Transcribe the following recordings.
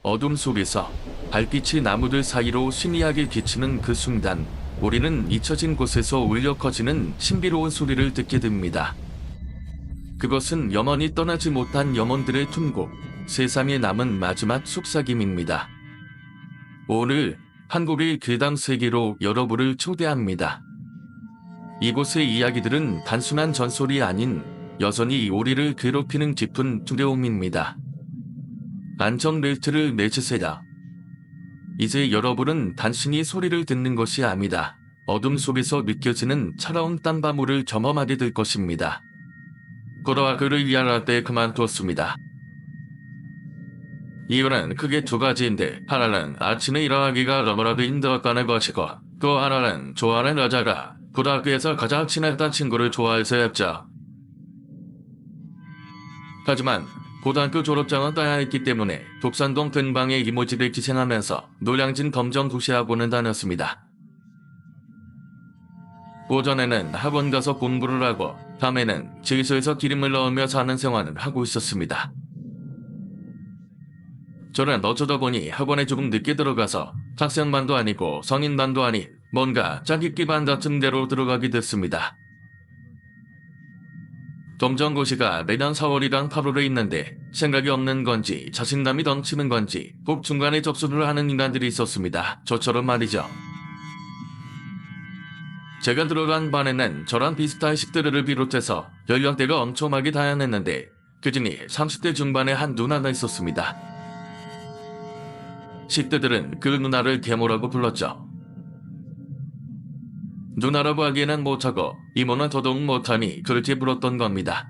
어둠 속에서 달빛이 나무들 사이로 신기하게 비치는 그 순간 우리는 잊혀진 곳에서 울려 커지는 신비로운 소리를 듣게 됩니다. 그것은 영원히 떠나지 못한 영혼들의 tun곡, 세상에 남은 마지막 속삭임입니다. 오늘 한 곡의 괴담 세계로 여러분을 초대합니다. 이곳의 이야기들은 단순한 전설이 아닌 여전히 우리를 괴롭히는 깊은 두려움입니다. 안전 벨트를 매주세요. 이제 여러분은 단순히 소리를 듣는 것이 아니다. 어둠 속에서 느껴지는 차가운 땀방울을 경험하게 될 것입니다. 그러와 그를 위하라 때 그만두었습니다. 이유는 크게 두 가지인데, 하나는 아침에 일어나기가 너무나도 힘들었다는 것이고, 또 하나는 좋아하는 여자가 고등학교에서 가장 친했던 친구를 좋아해서였죠. 하지만 고등학교 졸업장은 따야 했기 때문에 독산동 근방의 이모집에 기생하면서 노량진 검정도시학원을 다녔습니다. 오전에는 학원 가서 공부를 하고 밤에는 지휘소에서 기름을 넣으며 사는 생활을 하고 있었습니다. 저는 어쩌다 보니 학원에 조금 늦게 들어가서 학생반도 아니고 성인반도 아닌 뭔가 짜깁기반 같은 데로 들어가게 됐습니다. 검정고시가 내년 4월이랑 8월에 있는데 생각이 없는 건지 자신감이 넘치는 건지 꼭 중간에 접수를 하는 인간들이 있었습니다. 저처럼 말이죠. 제가 들어간 반에는 저랑 비슷한 10대를 비롯해서 연령대가 엄청나게 다양했는데 그중에 30대 중반의 한 누나가 있었습니다. 10대들은 그 누나를 계모라고 불렀죠. 누나라고 하기에는 못하고 이모는 더더욱 못하니 그렇게 불렀던 겁니다.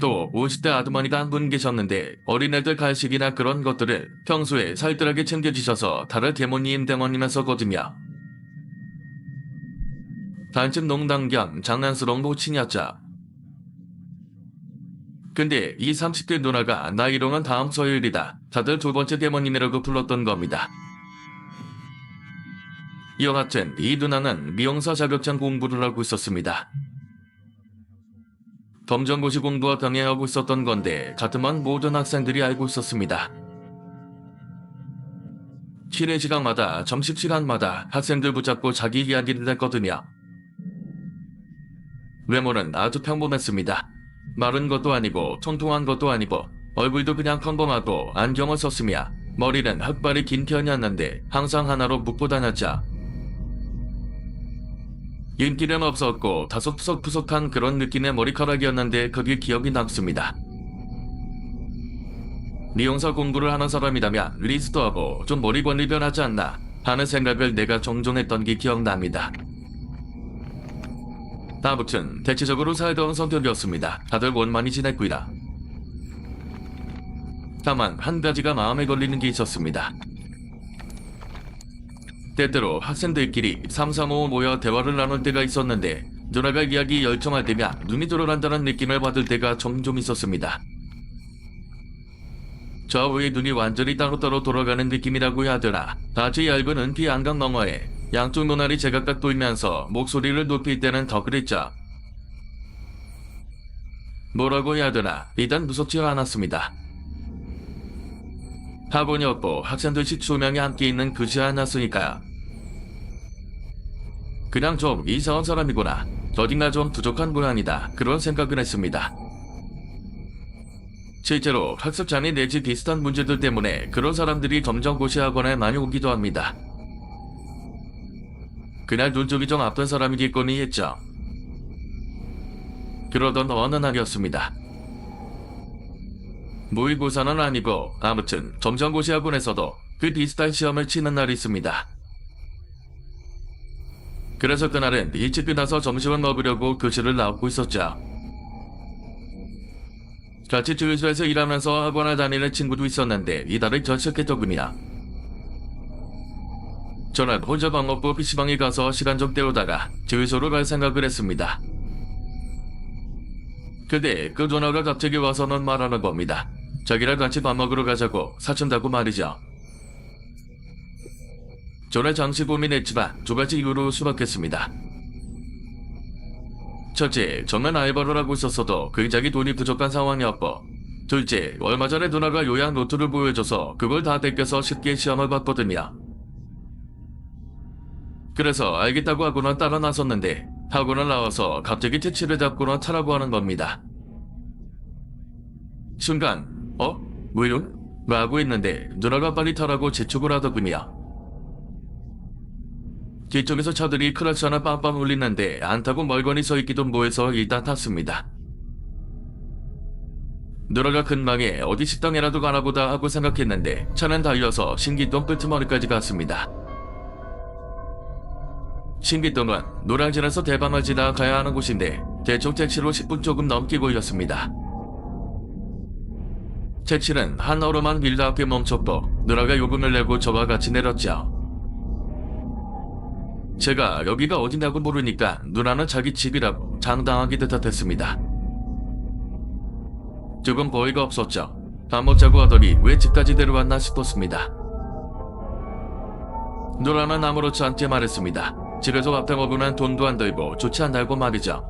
또 50대 아주머니가 한 분 계셨는데 어린애들 간식이나 그런 것들을 평소에 살뜰하게 챙겨주셔서 다들 계모님 대모님에서 거두며 단쯤 농담 겸 장난스러운 모친이었죠. 근데 이 30대 누나가 나이로는 다음 서열이다. 다들 두 번째 대모님이라고 불렀던 겁니다. 여하튼 이 누나는 미용사 자격증 공부를 하고 있었습니다. 검정고시 공부와 병행하고 있었던 건데 같은 반 모든 학생들이 알고 있었습니다. 쉬는 시간마다 점심시간마다 학생들 붙잡고 자기 이야기를 했거든요. 외모는 아주 평범했습니다. 마른 것도 아니고 통통한 것도 아니고 얼굴도 그냥 평범하고 안경을 썼으며 머리는 흑발이 긴 편이었는데 항상 하나로 묶고 다녔죠. 인기는 없었고 다소 푸석푸석한 그런 느낌의 머리카락이었는데 그게 기억이 남습니다. 미용사 공부를 하는 사람이라면 리스트하고 좀 머리 관리 변하지 않나 하는 생각을 내가 종종 했던 게 기억납니다. 아무튼 대체적으로 살던 성격이었습니다. 다들 원만히 지냈구나. 다만 한 가지가 마음에 걸리는 게 있었습니다. 때때로 학생들끼리 335 모여 대화를 나눌 때가 있었는데 누나가 이야기 열정할 때면 눈이 돌아간다는 느낌을 받을 때가 종종 있었습니다. 좌우의 눈이 완전히 따로따로 돌아가는 느낌이라고 해야 되나. 아주 얇은 은피 안강 너머에 양쪽 눈알이 제각각 돌면서 목소리를 높일 때는 더 그랬죠. 뭐라고 해야 되나. 일단 무섭지 않았습니다. 학원이었고 학생들 10수명이 함께 있는 그지 않았으니까요. 그냥 좀 이상한 사람이구나. 어딘가 좀 부족한 모양이다. 그런 생각을 했습니다. 실제로 학습 장애 내지 비슷한 문제들 때문에 그런 사람들이 검정고시 학원에 많이 오기도 합니다. 그날 눈쪽이 좀 아픈 사람이겠거니 했죠. 그러던 어느 날이었습니다. 모의고사는 아니고 아무튼 검정고시 학원에서도 그 비슷한 시험을 치는 날이 있습니다. 그래서 그날은 일찍 끝나서 점심을 먹으려고 교실을 나오고 있었죠. 같이 주유소에서 일하면서 학원을 다니는 친구도 있었는데 이달을 결석했더군요. 저는 혼자 밥 먹고 PC방에 가서 시간 좀 때우다가 주유소로 갈 생각을 했습니다. 근데 그 누나가 갑자기 와서는 말하는 겁니다. 자기랑 같이 밥 먹으러 가자고 사춘다고 말이죠. 저는 잠시 고민했지만 두 가지 이유로 수박했습니다. 첫째, 저는 알바를 하고 있었어도 굉장히 돈이 부족한 상황이었고 둘째, 얼마 전에 누나가 요약 노트를 보여줘서 그걸 다 베껴서 쉽게 시험을 봤거든요. 그래서 알겠다고 하고는 따라 나섰는데 학원을 나와서 갑자기 택시를 잡고는 타라고 하는 겁니다. 순간 물론? 라고 했는데 누나가 빨리 타라고 재촉을 하더군요. 뒤쪽에서 차들이 크러쉬 하나 빵빵 울리는데 안 타고 멀거니 서 있기도 뭐해서 일단 탔습니다. 누나가 근방에 어디 식당이라도 가나보다 하고 생각했는데 차는 달려서 신기동 끄트머리까지 갔습니다. 신기동은 노량진에서 대방을 지나 가야 하는 곳인데 대충 택시로 10분 조금 넘게 걸렸습니다. 택시는 한 어루만 빌라 앞에 멈췄고 누나가 요금을 내고 저와 같이 내렸죠. 제가 여기가 어디냐고 모르니까 누나는 자기 집이라고 장당하게 대답했습니다. 조금 어이가 없었죠. 밥 먹자고 하더니 왜 집까지 데려왔나 싶었습니다. 누나는 아무렇지 않게 말했습니다. 집에서 밥 해먹고 난 돈도 안 들고 좋지 않다고 말이죠.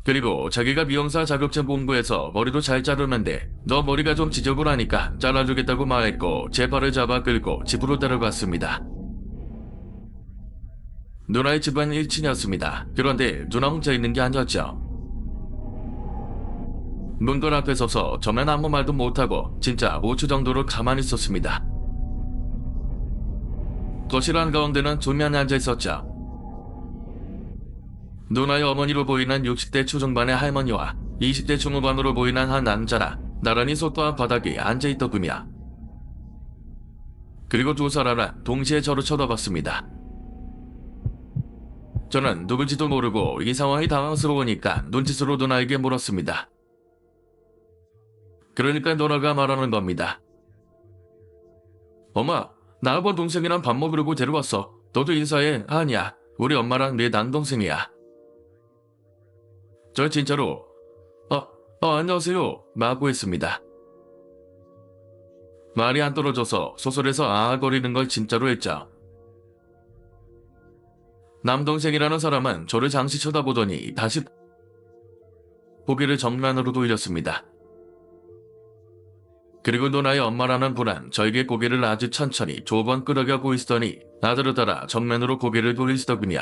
그리고 자기가 미용사 자격증 공부해서 머리도 잘 자르는데 너 머리가 좀 지저분하니까 잘라주겠다고 말했고 제 발을 잡아 끌고 집으로 데려갔습니다. 누나의 집은 1층이었습니다. 그런데 누나 혼자 있는 게 아니었죠. 문걸 앞에 서서 저만 아무 말도 못하고 진짜 5초 정도로 가만히 있었습니다. 거실 한가운데는 조면이 앉아있었죠. 누나의 어머니로 보이는 60대 초중반의 할머니와 20대 중후반으로 보이는 한 남자라 나란히 소파 바닥에 앉아있더군요. 그리고 두 사람은 동시에 저를 쳐다봤습니다. 저는 누굴지도 모르고 이 상황이 당황스러우니까 눈짓으로 누나에게 물었습니다. 그러니까 누나가 말하는 겁니다. 엄마, 나하고 동생이랑 밥 먹으려고 데려왔어. 너도 인사해. 아니야, 우리 엄마랑 내 남동생이야. 저 진짜로 안녕하세요 라고 했습니다. 말이 안 떨어져서 소설에서 아아거리는 걸 진짜로 했죠. 남동생이라는 사람은 저를 잠시 쳐다보더니 다시 고개를 정면으로 돌렸습니다. 그리고 누나의 엄마라는 분은 저에게 고개를 아주 천천히 두 번 끄덕여 보이시더니 나들을 따라 정면으로 고개를 돌리시더군요.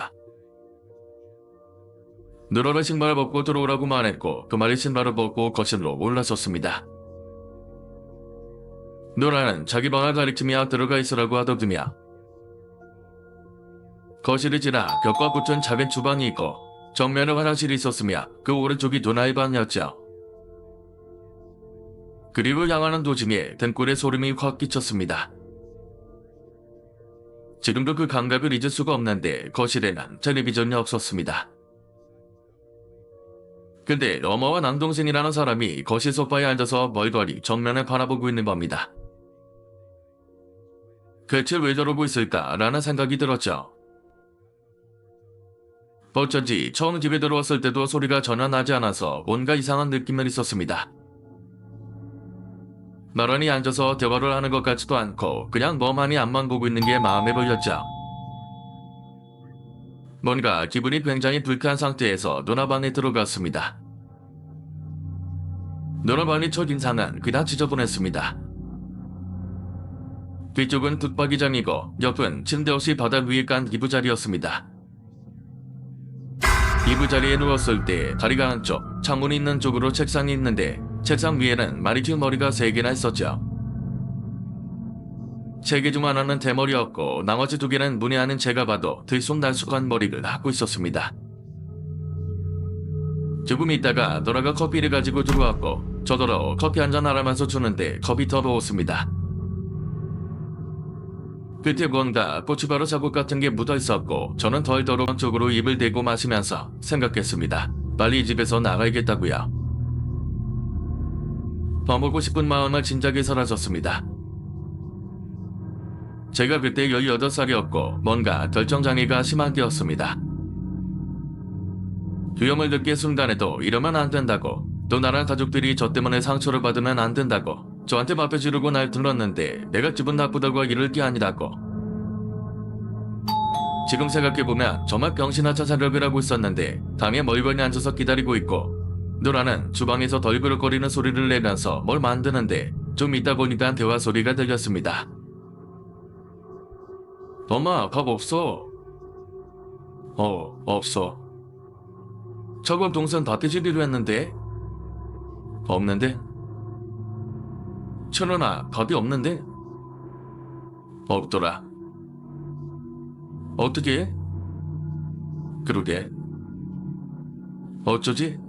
누나는 신발을 벗고 들어오라고 말했고 그 말에 신발을 벗고 거실로 올라섰습니다. 누나는 자기 방을 가리키며 들어가 있으라고 하더군요. 거실을 지나 벽과 붙은 작은 주방이 있고 정면에 화장실이 있었으며 그 오른쪽이 누나의 방이었죠. 그리고 향하는 도중에 등골에 소름이 확 끼쳤습니다. 지금도 그 감각을 잊을 수가 없는데 거실에는 텔레비전이 없었습니다. 근데 엄마와 남동생이라는 사람이 거실 소파에 앉아서 멀거리 정면을 바라보고 있는 겁니다. 대체 왜 저러고 있을까라는 생각이 들었죠. 어쩐지 처음 집에 들어왔을 때도 소리가 전혀 나지 않아서 뭔가 이상한 느낌을 있었습니다. 나란히 앉아서 대화를 하는 것 같지도 않고 그냥 멍하니 앞만 보고 있는 게 마음에 걸렸죠. 뭔가 기분이 굉장히 불쾌한 상태에서 누나 방에 들어갔습니다. 누나 방의 첫인상은 그냥 지저분했습니다. 뒤쪽은 붙박이장이고 옆은 침대 없이 바닥 위에 깐 이부자리였습니다. 이부자리에 누웠을 때 다리가 한쪽, 창문이 있는 쪽으로 책상이 있는데 책상 위에는 마니큐어 머리가 3개나 있었죠. 3개 중 하나는 대머리였고 나머지 2개는 문의하는 제가 봐도 들쑥날쑥한 머리를 하고 있었습니다. 조금 있다가 누나가 커피를 가지고 들어왔고 저더러 커피 한잔 하라면서 주는데 컵이 더러웠습니다. 끝에 뭔가 고춧가루 자국 같은 게 묻어 있었고 저는 덜 더러운 쪽으로 입을 대고 마시면서 생각했습니다. 빨리 이 집에서 나가야겠다고요. 더 먹고 싶은 마음은 진작에 사라졌습니다. 제가 그때 18살이었고 뭔가 결정장애가 심한 게였습니다. 위험을 느낄 순간에도 이러면 안 된다고, 또 나랑 가족들이 저 때문에 상처를 받으면 안 된다고 저한테 밥해 주려고 날 들렀는데 내가 기분 나쁘다고 이럴 게 아니라고. 지금 생각해보면 정말 병신하차 사력을 하고 있었는데 방에 멀거니 앉아서 기다리고 있고 누나는 주방에서 덜그럭거리는 소리를 내면서 뭘 만드는데 좀 있다 보니까 대화 소리가 들렸습니다. 엄마, 밥 없어. 없어. 저번 동선 다 떼주기로 했는데? 없는데? 천원아, 밥이 없는데? 없더라. 어떻게 해? 그러게. 어쩌지?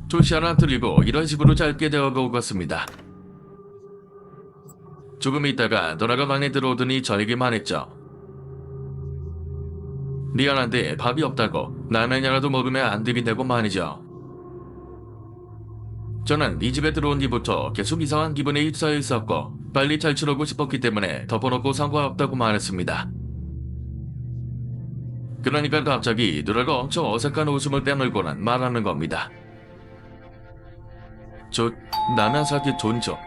조시 하나 들리고 이런 식으로 짧게 대화가 오갔습니다. 조금 있다가 누나가 방에 들어오더니 저에게 말했죠. 미안한데 밥이 없다고 라면이라도 먹으면 안 되겠다고 말이죠. 저는 이 집에 들어온 뒤부터 계속 이상한 기분에 휩싸여 있었고 빨리 탈출하고 싶었기 때문에 덮어놓고 상관없다고 말했습니다. 그러니까 갑자기 누나가 엄청 어색한 웃음을 떼물고는 말하는 겁니다. 저 라면 사기 돈 줘.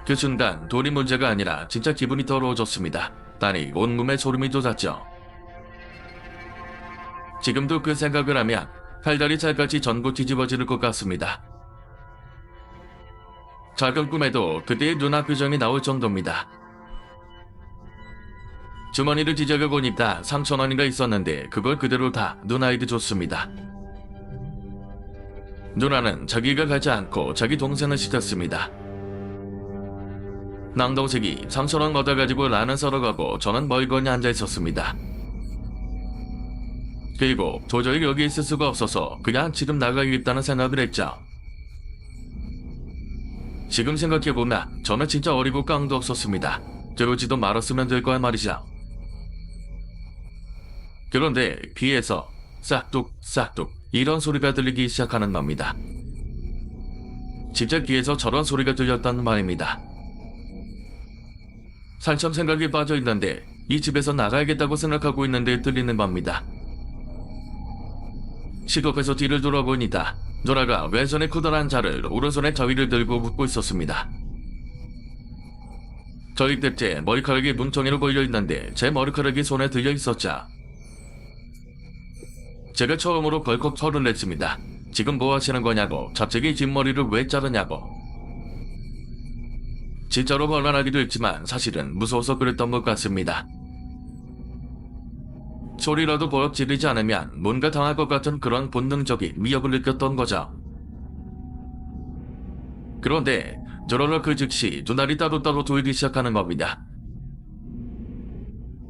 그 순간 돈이 문제가 아니라 진짜 기분이 더러워졌습니다. 아니 온몸에 소름이 돋았죠. 지금도 그 생각을 하면 칼다리 찰같이 전부 뒤집어질 것 같습니다. 작은 꿈에도 그때의 누나 표정이 나올 정도입니다. 주머니를 뒤적여 보니까 3,000원인가 있었는데 그걸 그대로 다 누나에게 줬습니다. 누나는 자기가 가지 않고 자기 동생을 시켰습니다. 남동생이 3,000원 얻어가지고 라면 썰어 가고 저는 멀거니 앉아 있었습니다. 그리고 도저히 여기 있을 수가 없어서 그냥 지금 나가야겠다는 생각을 했죠. 지금 생각해보면 저는 진짜 어리고 깡도 없었습니다. 저러지도 말았으면 될 거야 말이죠. 그런데 귀에서 싹둑 싹둑 이런 소리가 들리기 시작하는 겁니다. 진짜 귀에서 저런 소리가 들렸다는 말입니다. 살점 생각에 빠져있는데 이 집에서 나가야겠다고 생각하고 있는데 들리는 겁니다. 시급해서 뒤를 돌아보니까 누나가 왼손에 커다란 자를 오른손에 저위를 들고 묶고 있었습니다. 저희 끝에 머리카락이 뭉텅이로 걸려있는데 제 머리카락이 손에 들려있었죠. 제가 처음으로 벌컥 털을 냈습니다. 지금 뭐 하시는 거냐고, 갑자기 뒷머리를 왜 자르냐고. 진짜로 곤란하기도 했지만 사실은 무서워서 그랬던 것 같습니다. 소리라도 버럭 지르지 않으면 뭔가 당할 것 같은 그런 본능적인 위협을 느꼈던 거죠. 그런데 저러러 그 즉시 눈알이 따로따로 돌기 시작하는 겁니다.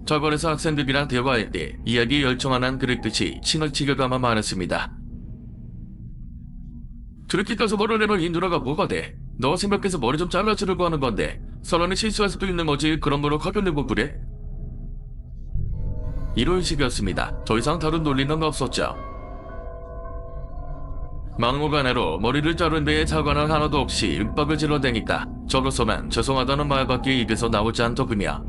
저번에서 학생들이랑 대화할 때 이야기에 열정 안 그랬듯이 칭을 치겨가마 말했습니다. 그렇게 가서 머리를 내면 이 누나가 뭐가 돼? 너 생각해서 머리 좀 잘라주려고 하는 건데 서론이 실수할 수도 있는 거지 그런 거로 화변내고 그래? 이런 식이었습니다. 더 이상 다른 논리는 없었죠. 막무가내로 머리를 자른 데에 사과는 하나도 없이 윽박을 질러대니까 저로서는 죄송하다는 말밖에 입에서 나오지 않더군요.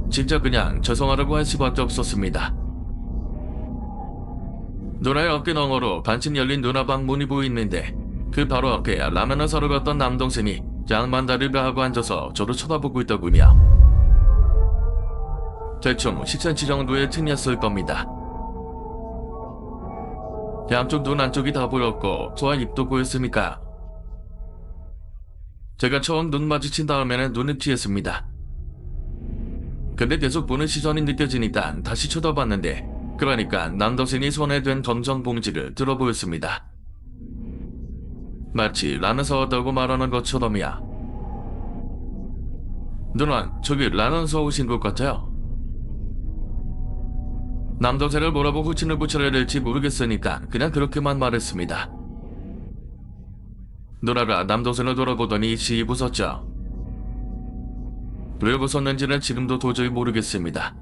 진짜 그냥 죄송하다고 할 수밖에 없었습니다. 누나의 어깨 너머로 반쯤 열린 누나방 문이 보이는데 그 바로 앞에 라면을 사러 갔던 남동생이 양만 다리를 하고 앉아서 저를 쳐다보고 있더군요. 대충 10cm 정도의 틈이었을 겁니다. 양쪽 눈 안쪽이 다 보였고 또한 입도 보였으니까. 제가 처음 눈 마주친 다음에는 눈을 피했습니다. 근데 계속 보는 시선이 느껴지니까 다시 쳐다봤는데 그러니까 남동생이 손에 든 검정 봉지를 들어 보였습니다. 마치 라면 사왔다고 말하는 것처럼이야. 누나, 저기 라면 사오신 것 같아요. 남동생을 뭐라고 후친을 붙여야 될지 모르겠으니까 그냥 그렇게만 말했습니다. 누나가 남동생을 돌아보더니 시이 웃었죠. 왜 웃었는지는 지금도 도저히 모르겠습니다.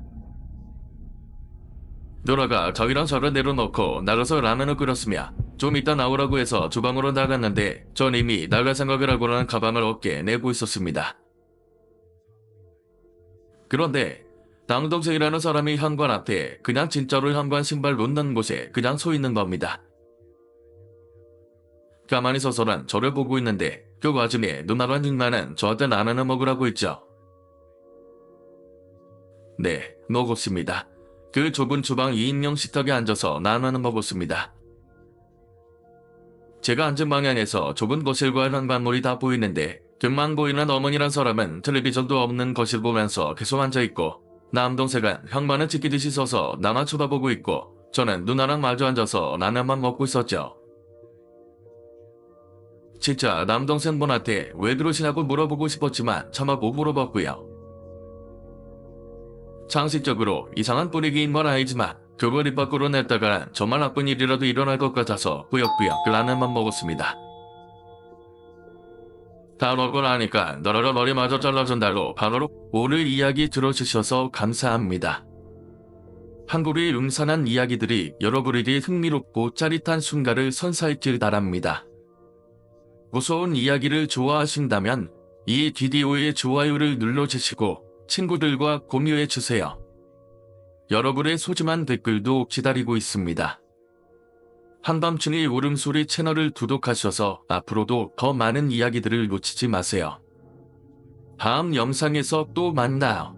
누나가 저희랑 저를 내려놓고 나가서 라면을 끓였으며 좀 이따 나오라고 해서 주방으로 나갔는데 전 이미 나갈 생각을 하고는 가방을 어깨에 내고 있었습니다. 그런데 남동생이라는 사람이 현관 앞에 그냥 진짜로 현관 신발 놓는 곳에 그냥 서 있는 겁니다. 가만히 서서는 저를 보고 있는데 그 와중에 누나랑 누나는 저한테 라면을 먹으라고 했죠. 네, 먹었습니다. 그 좁은 주방 2인용 식탁에 앉아서 라면을 먹었습니다. 제가 앉은 방향에서 좁은 거실과 현관문이 다 보이는데 등만 보이는 어머니란 사람은 텔레비전도 없는 거실 보면서 계속 앉아있고 남동생은 현관을 지키듯이 서서 나만 쳐다보고 있고 저는 누나랑 마주 앉아서 라면만 먹고 있었죠. 진짜 남동생 분한테 왜 그러시냐고 물어보고 싶었지만 차마 못 물어봤고요. 상식적으로 이상한 분위기인 건 아니지만 그걸 입 밖으로 냈다가 정말 나쁜 일이라도 일어날 것 같아서 꾸역꾸역 라면만 먹었습니다. 다 먹고 나니까 너러러 머리마저 잘라준다고 바로 오늘 이야기 들어주셔서 감사합니다. 한국의 음산한 이야기들이 여러분에게 흥미롭고 짜릿한 순간을 선사했길 바랍니다. 무서운 이야기를 좋아하신다면 이 비디오의 좋아요를 눌러주시고 친구들과 공유해주세요. 여러분의 소중한 댓글도 기다리고 있습니다. 한밤중의 울음소리 채널을 구독하셔서 앞으로도 더 많은 이야기들을 놓치지 마세요. 다음 영상에서 또 만나요.